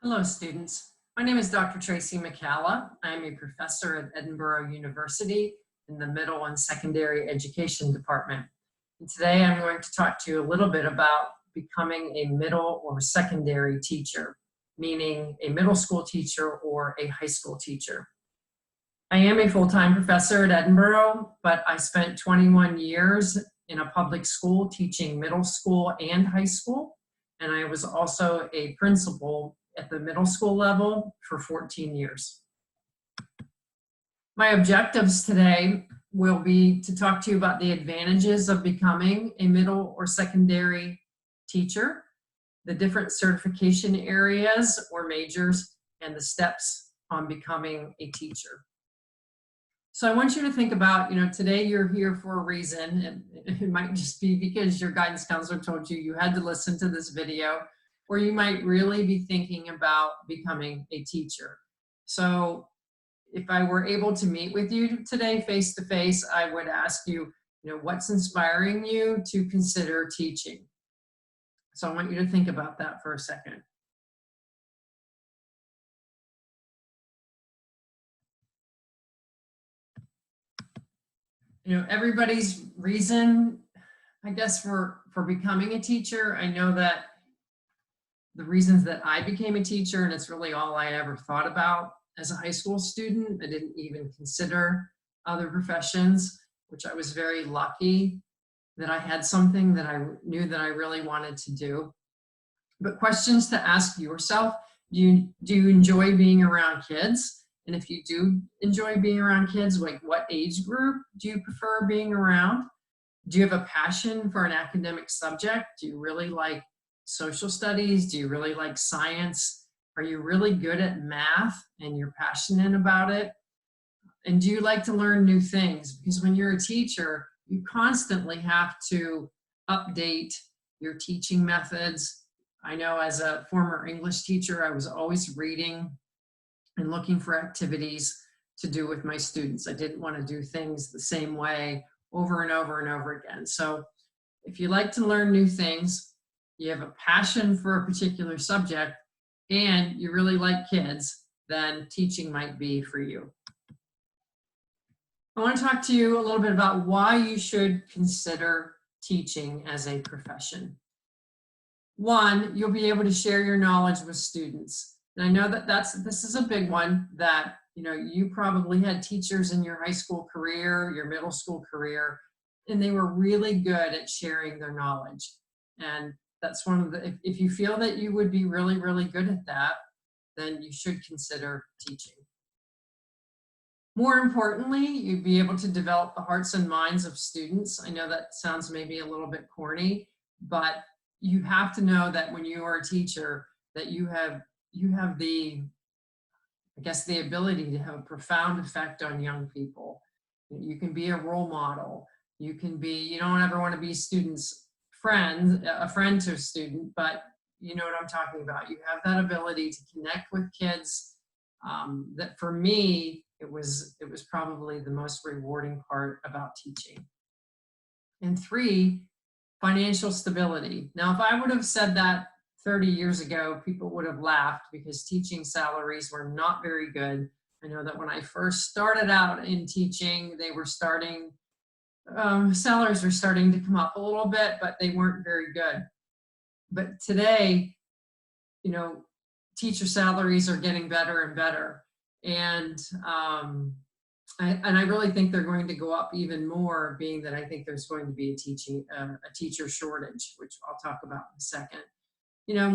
Hello, students. My name is Dr. Tracy McCalla. I am a professor at Edinboro University in the Middle and Secondary Education Department. And today I'm going to talk to you a little bit about becoming a middle or secondary teacher, meaning a middle school teacher or a high school teacher. I am a full-time professor at Edinboro, but I spent 21 years in a public school teaching middle school and high school. And I was also a principal at the middle school level for 14 years. My objectives today will be to talk to you about the advantages of becoming a middle or secondary teacher, the different certification areas or majors, and the steps on becoming a teacher. So I want you to think about, today you're here for a reason, and it might just be because your guidance counselor told you had to listen to this video, or you might really be thinking about becoming a teacher. So if I were able to meet with you today face to face, I would ask you, what's inspiring you to consider teaching? So I want you to think about that for a second. Everybody's reason, I guess, for becoming a teacher, I know that the reasons that I became a teacher, and it's really all I ever thought about as a high school student. I didn't even consider other professions, which I was very lucky that I had something that I knew that I really wanted to do. But questions to ask yourself: do you enjoy being around kids? And if you do enjoy being around kids, like what age group do you prefer being around? Do you have a passion for an academic subject? Do you really like social studies? Do you really like science? Are you really good at math and you're passionate about it? And do you like to learn new things? Because when you're a teacher, you constantly have to update your teaching methods. I know as a former English teacher, I was always reading and looking for activities to do with my students. I didn't want to do things the same way over and over and over again. So if you like to learn new things, you have a passion for a particular subject, and you really like kids, then teaching might be for you. I want to talk to you a little bit about why you should consider teaching as a profession. One, you'll be able to share your knowledge with students. And I know that this is a big one, that you probably had teachers in your high school career, your middle school career, and they were really good at sharing their knowledge. And that's one of the, if you feel that you would be really, really good at that, then you should consider teaching. More importantly, you'd be able to develop the hearts and minds of students. I know that sounds maybe a little bit corny, but you have to know that when you are a teacher, that you have the, I guess, the ability to have a profound effect on young people. You can be a role model. You can be, you don't ever want to be students' friend, a friend to a student, but you know what I'm talking about. You have that ability to connect with kids. That for me, it was probably the most rewarding part about teaching. And three, financial stability. Now, if I would have said that 30 years ago, people would have laughed because teaching salaries were not very good. I know that when I first started out in teaching, they were starting, salaries were starting to come up a little bit, but they weren't very good. But today, teacher salaries are getting better and better. And I really think they're going to go up even more, being that I think there's going to be a teacher shortage, which I'll talk about in a second.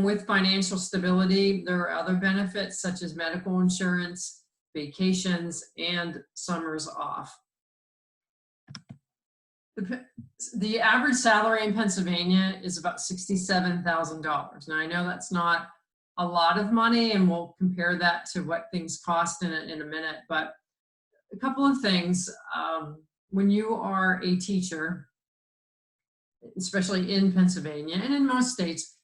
With financial stability, there are other benefits such as medical insurance, vacations, and summers off. The average salary in Pennsylvania is about $67,000. Now, I know that's not a lot of money, and we'll compare that to what things cost in a minute, but a couple of things. When you are a teacher, especially in Pennsylvania and in most states,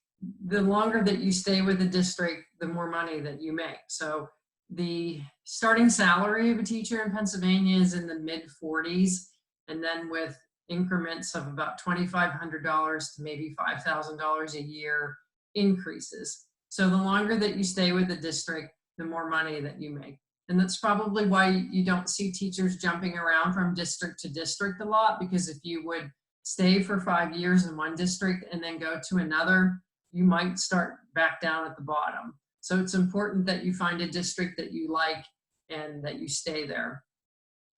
the longer that you stay with the district, the more money that you make. So the starting salary of a teacher in Pennsylvania is in the mid-40s, and then with increments of about $2,500 to maybe $5,000 a year increases. So the longer that you stay with the district, the more money that you make. And that's probably why you don't see teachers jumping around from district to district a lot, because if you would stay for 5 years in one district and then go to another, you might start back down at the bottom. So it's important that you find a district that you like and that you stay there.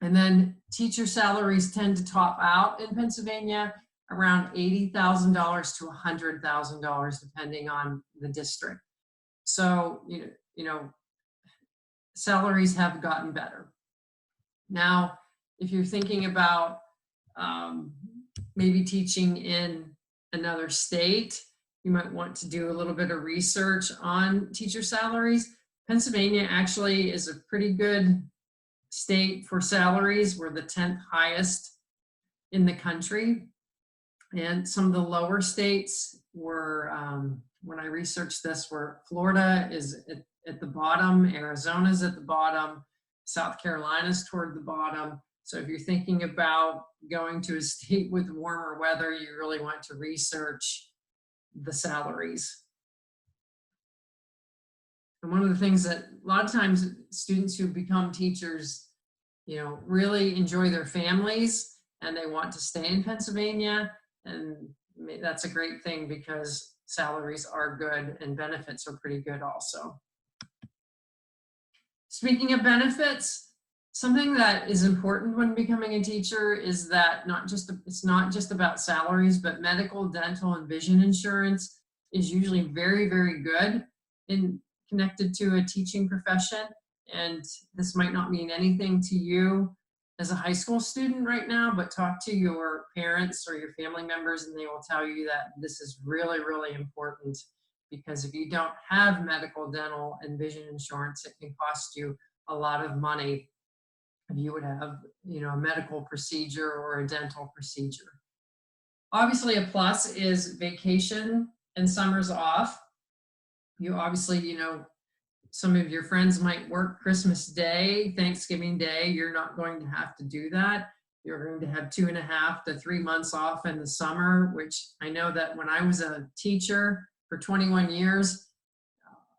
And then teacher salaries tend to top out in Pennsylvania around $80,000 to $100,000, depending on the district. So, salaries have gotten better. Now, if you're thinking about maybe teaching in another state, you might want to do a little bit of research on teacher salaries. Pennsylvania actually is a pretty good state for salaries. We're the 10th highest in the country. And some of the lower states were, when I researched this, were Florida is at the bottom, Arizona's at the bottom, South Carolina's toward the bottom. So if you're thinking about going to a state with warmer weather, you really want to research the salaries. And one of the things that a lot of times students who become teachers, really enjoy their families and they want to stay in Pennsylvania. And that's a great thing because salaries are good and benefits are pretty good also. Speaking of benefits, something that is important when becoming a teacher is that it's not just about salaries, but medical, dental, and vision insurance is usually very, very good and connected to a teaching profession. And this might not mean anything to you as a high school student right now, but talk to your parents or your family members and they will tell you that this is really, really important, because if you don't have medical, dental, and vision insurance, it can cost you a lot of money if you would have, a medical procedure or a dental procedure. Obviously, a plus is vacation and summers off. You obviously, some of your friends might work Christmas Day, Thanksgiving Day. You're not going to have to do that. You're going to have 2.5 to 3 months off in the summer, which I know that when I was a teacher for 21 years,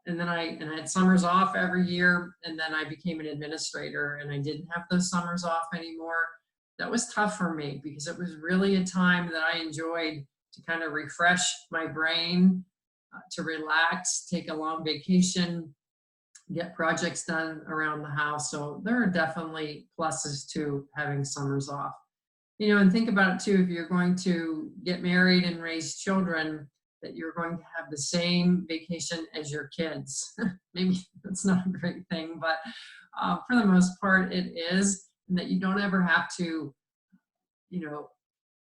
and then I had summers off every year, and then I became an administrator and I didn't have those summers off anymore. That was tough for me because it was really a time that I enjoyed to kind of refresh my brain, to relax, take a long vacation, get projects done around the house. So there are definitely pluses to having summers off. And think about it too, if you're going to get married and raise children, that you're going to have the same vacation as your kids. Maybe that's not a great thing, but for the most part it is, and that you don't ever have to,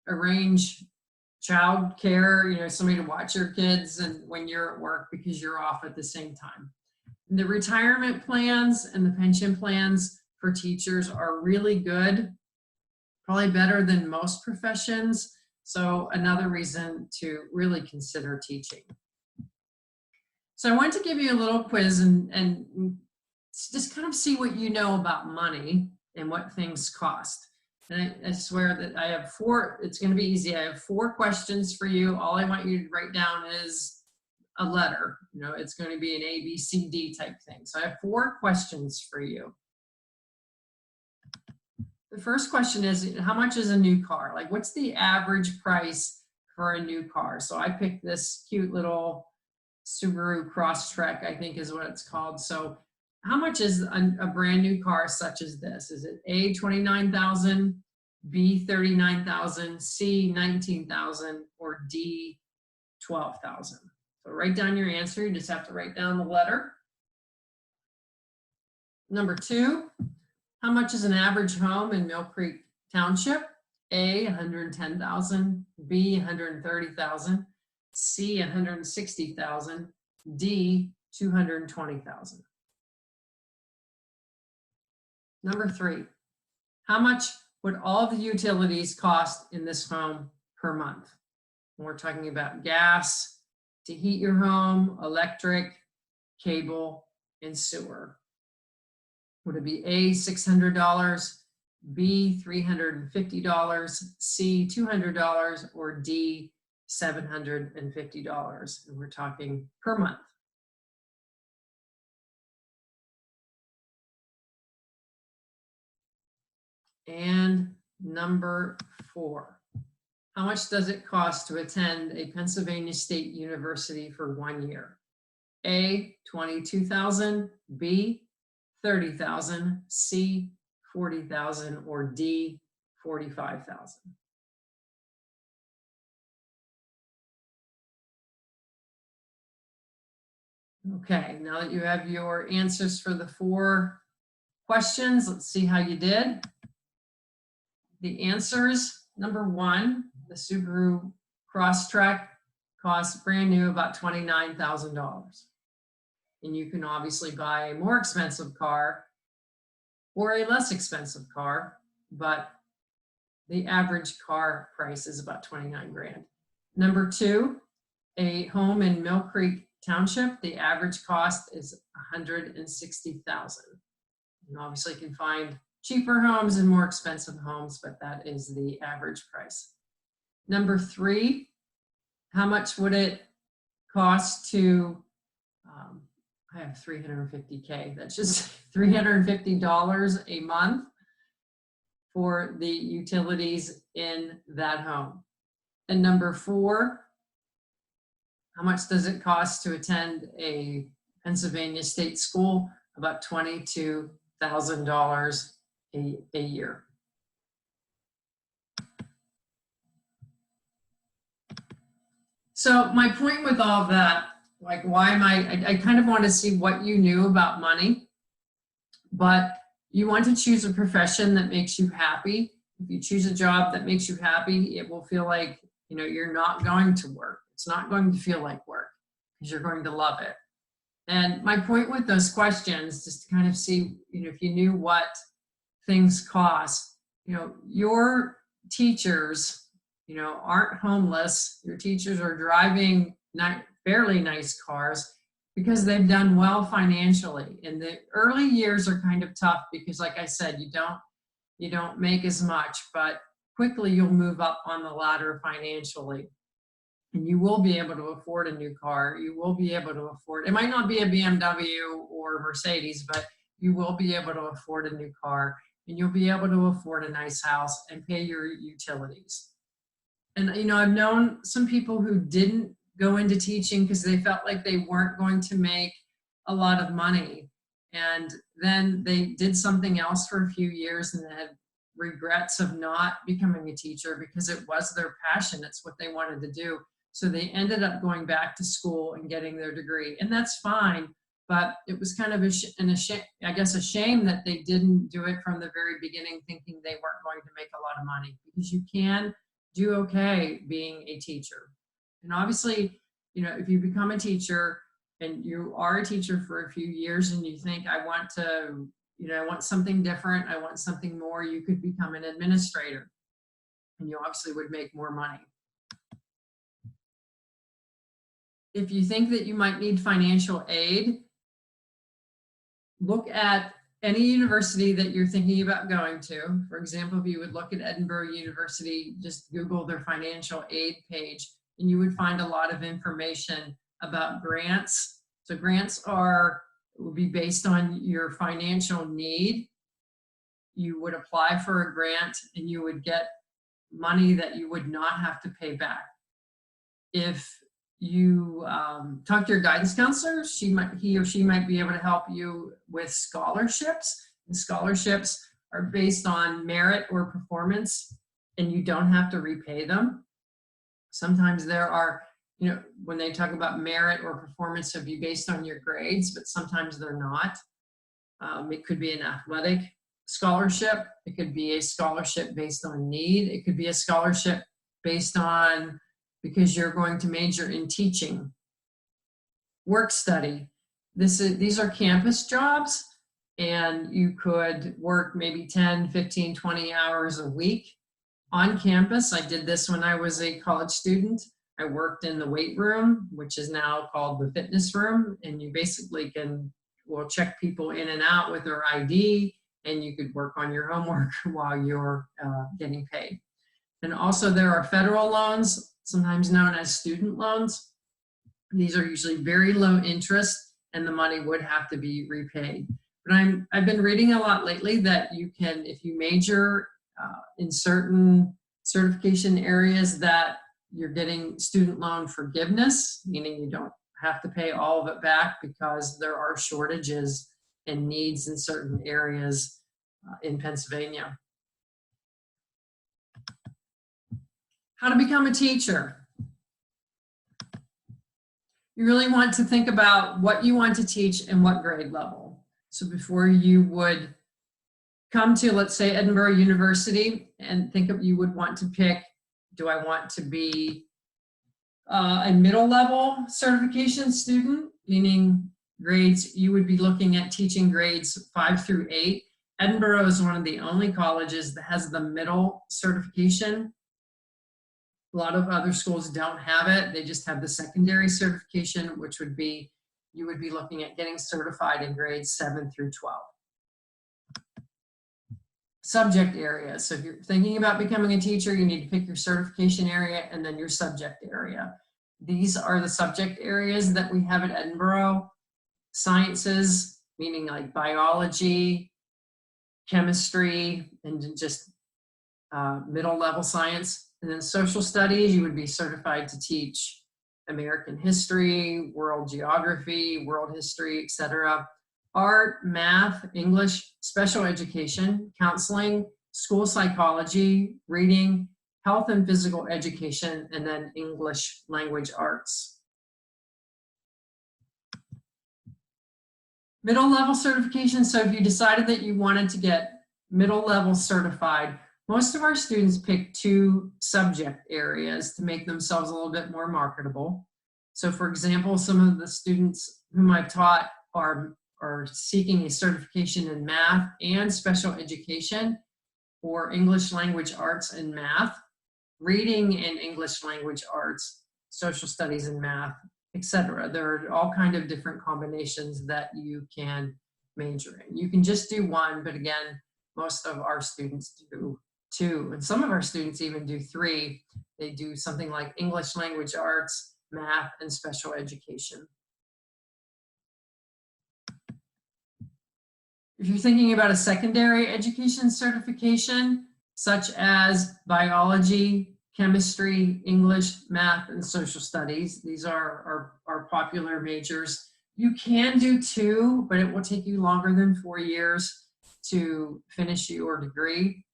arrange child care, somebody to watch your kids and when you're at work because you're off at the same time. And the retirement plans and the pension plans for teachers are really good, probably better than most professions. So another reason to really consider teaching. So I wanted to give you a little quiz and just kind of see what you know about money and what things cost. And I swear that I have 4, it's going to be easy. I have 4 questions for you. All I want you to write down is a letter. It's going to be an A, B, C, D type thing. So I have 4 questions for you. The first question is, how much is a new car? Like, what's the average price for a new car? So I picked this cute little Subaru Crosstrek, I think is what it's called. So how much is a brand new car such as this? Is it A, $29,000, B, $39,000, C, $19,000, or D, $12,000? So write down your answer. You just have to write down the letter. Number 2, how much is an average home in Mill Creek Township? A, $110,000, B, $130,000, C, $160,000, D, $220,000. Number 3, how much would all the utilities cost in this home per month? And we're talking about gas to heat your home, electric, cable, and sewer. Would it be A, $600, B, $350, C, $200, or D, $750? And we're talking per month. And number 4, how much does it cost to attend a Pennsylvania State University for 1 year? A, $22,000, B, $30,000, C, $40,000, or D, $45,000. Okay, now that you have your answers for the 4 questions, let's see how you did. The answers, number 1, the Subaru Crosstrek costs brand new about $29,000. And you can obviously buy a more expensive car or a less expensive car, but the average car price is about 29 grand. Number 2, a home in Mill Creek Township, the average cost is $160,000. You obviously can find cheaper homes and more expensive homes, but that is the average price. Number 3, how much would it cost to, I have 350K, that's just $350 a month for the utilities in that home. And number 4, how much does it cost to attend a Pennsylvania state school? About $22,000 a year. So my point with all of that, like, why am I kind of want to see what you knew about money, but you want to choose a profession that makes you happy. If you choose a job that makes you happy, it will feel like, you know, you're not going to work. It's not going to feel like work because you're going to love it. And my point with those questions, just to kind of see, you know, if you knew what things cost, you know, your teachers, you know, aren't homeless. Your teachers are driving fairly nice cars because they've done well financially. And the early years are kind of tough because, like I said, you don't make as much, but quickly you'll move up on the ladder financially. And you will be able to afford a new car. You will be able to afford, it might not be a BMW or Mercedes, but you will be able to afford a new car, and you'll be able to afford a nice house and pay your utilities. And, you know, I've known some people who didn't go into teaching because they felt like they weren't going to make a lot of money. And then they did something else for a few years and had regrets of not becoming a teacher because it was their passion. It's what they wanted to do. So they ended up going back to school and getting their degree, and that's fine. But it was kind of a shame that they didn't do it from the very beginning, thinking they weren't going to make a lot of money, because you can do okay being a teacher. And obviously, you know, if you become a teacher and you are a teacher for a few years and you think, I want to, you know, I want something different, I want something more, you could become an administrator, and you obviously would make more money. If you think that you might need financial aid, look at any university that you're thinking about going to. For example, if you would look at Edinboro University, just Google their financial aid page, and you would find a lot of information about grants. So grants would be based on your financial need. You would apply for a grant and you would get money that you would not have to pay back. If you talk to your guidance counselor, he or she might be able to help you with scholarships. And scholarships are based on merit or performance, and you don't have to repay them. Sometimes there are, you know, when they talk about merit or performance, it'll be based on your grades, but sometimes they're not. It could be an athletic scholarship. It could be a scholarship based on need. It could be a scholarship based on because you're going to major in teaching. Work study. These are campus jobs, and you could work maybe 10, 15, 20 hours a week on campus. I did this when I was a college student. I worked in the weight room, which is now called the fitness room, and you basically will check people in and out with their ID, and you could work on your homework while you're getting paid. And also there are federal loans, sometimes known as student loans. These are usually very low interest, and the money would have to be repaid. But I've been reading a lot lately that you can, if you major in certain certification areas that you're getting student loan forgiveness, meaning you don't have to pay all of it back because there are shortages and needs in certain areas in Pennsylvania. How to become a teacher. You really want to think about what you want to teach and what grade level. So before you would come to, let's say, Edinboro University and think of, you would want to pick, do I want to be a middle level certification student, meaning grades, you would be looking at teaching grades 5 through 8. Edinboro is one of the only colleges that has the middle certification. A lot of other schools don't have it. They just have the secondary certification, which would be, you would be looking at getting certified in grades 7 through 12. Subject area. So if you're thinking about becoming a teacher, you need to pick your certification area and then your subject area. These are the subject areas that we have at Edinboro. Sciences, meaning like biology, chemistry, and just middle level science. And then social studies, you would be certified to teach American history, world geography, world history, etc. Art, math, English, special education, counseling, school psychology, reading, health and physical education, and then English language arts. Middle level certification. So if you decided that you wanted to get middle level certified, most of our students pick 2 subject areas to make themselves a little bit more marketable. So for example, some of the students whom I've taught are seeking a certification in math and special education, or English language arts and math, reading and English language arts, social studies and math, etc. There are all kinds of different combinations that you can major in. You can just do one, but again, most of our students do 2, and some of our students even do 3. They do something like English language arts, math, and special education. If you're thinking about a secondary education certification, such as biology, chemistry, English, math, and social studies, these are our popular majors. You can do 2, but it will take you longer than 4 years to finish your degree.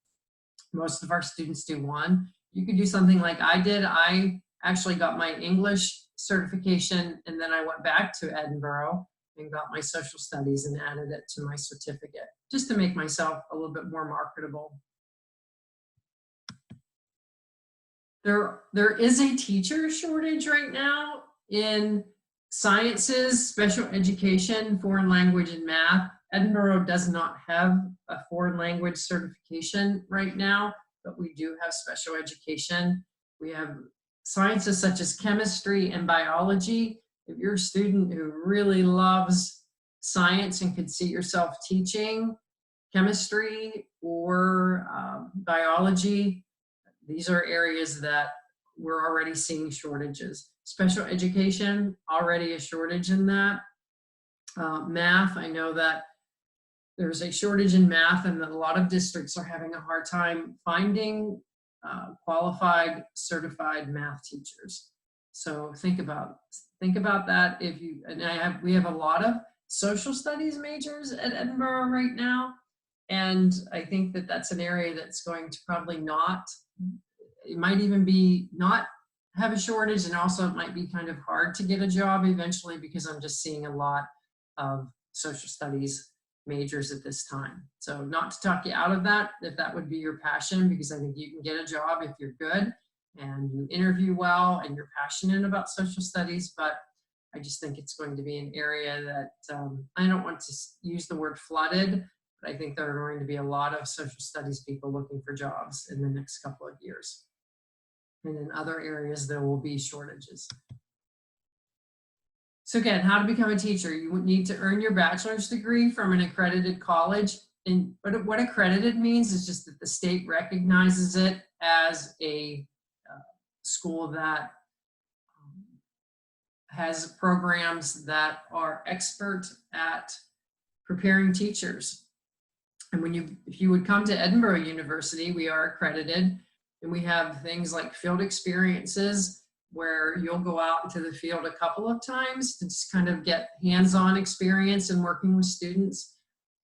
Most of our students do 1. You could do something like I did. I actually got my English certification, and then I went back to Edinboro and got my social studies and added it to my certificate, just to make myself a little bit more marketable. There is a teacher shortage right now in sciences, special education, foreign language, and math. Edinboro does not have a foreign language certification right now, but we do have special education. We have sciences such as chemistry and biology. If you're a student who really loves science and could see yourself teaching chemistry or biology, these are areas that we're already seeing shortages. Special education, already a shortage in that. Math, I know that there's a shortage in math and that a lot of districts are having a hard time finding qualified, certified math teachers. So think about that. If you, and we have a lot of social studies majors at Edinboro right now. And I think that that's an area that's going to probably not, it might even be not have a shortage, and also it might be kind of hard to get a job eventually, because I'm just seeing a lot of social studies majors at this time. So not to talk you out of that, if that would be your passion, because I think you can get a job if you're good and you interview well and you're passionate about social studies. But I just think it's going to be an area that I don't want to use the word flooded, but I think there are going to be a lot of social studies people looking for jobs in the next couple of years. And in other areas, there will be shortages. So again, how to become a teacher. You would need to earn your bachelor's degree from an accredited college. And what accredited means is just that the state recognizes it as a school that has programs that are expert at preparing teachers. And if you would come to Edinboro University, we are accredited, and we have things like field experiences where you'll go out into the field a couple of times to just kind of get hands-on experience in working with students.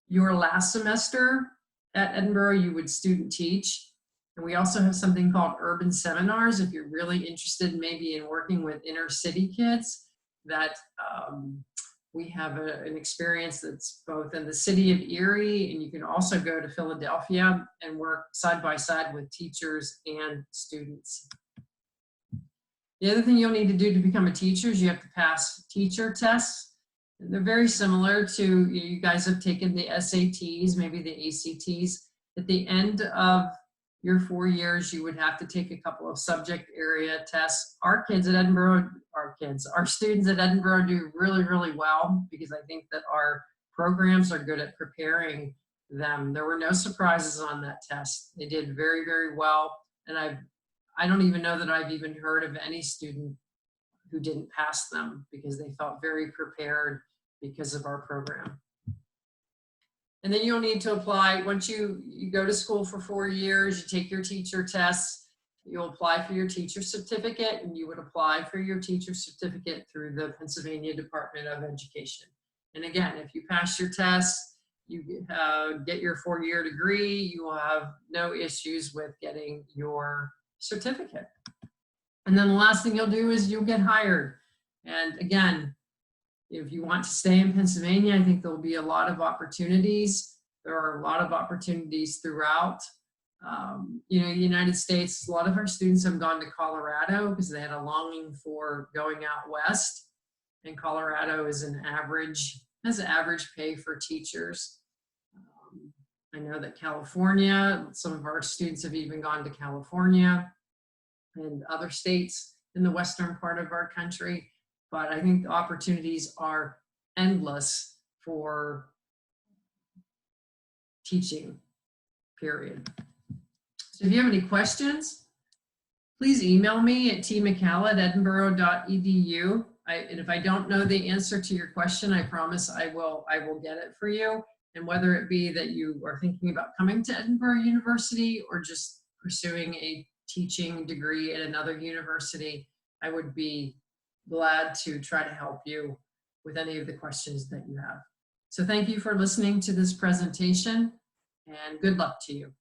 Your last semester at Edinboro, you would student teach. And we also have something called urban seminars if you're really interested maybe in working with inner city kids, that we have an experience that's both in the city of Erie, and you can also go to Philadelphia and work side by side with teachers and students. The other thing you'll need to do to become a teacher is you have to pass teacher tests. And they're very similar to, you guys have taken the SATs, maybe the ACTs. At the end of your 4 years, you would have to take a couple of subject area tests. Our students at Edinboro do really, really well because I think that our programs are good at preparing them. There were no surprises on that test. They did very, very well. And I don't even know that I've even heard of any student who didn't pass them because they felt very prepared because of our program. And then you'll need to apply, once you go to school for 4 years, you take your teacher tests, you'll apply for your teacher certificate, and you would apply for your teacher certificate through the Pennsylvania Department of Education. And again, if you pass your tests, you get your 4-year degree, you will have no issues with getting your certificate. And then the last thing you'll do is you'll get hired. And again, if you want to stay in Pennsylvania, I think there'll be a lot of opportunities. There are a lot of opportunities throughout. The United States. A lot of our students have gone to Colorado because they had a longing for going out west. And Colorado is has average pay for teachers. I know that California, some of our students have even gone to California and other states in the western part of our country. But I think the opportunities are endless for teaching, period. So if you have any questions, please email me at tmccalla@edinboro.edu. And if I don't know the answer to your question, I promise I will get it for you. And whether it be that you are thinking about coming to Edinboro University or just pursuing a teaching degree at another university, I would be glad to try to help you with any of the questions that you have. So thank you for listening to this presentation, and good luck to you.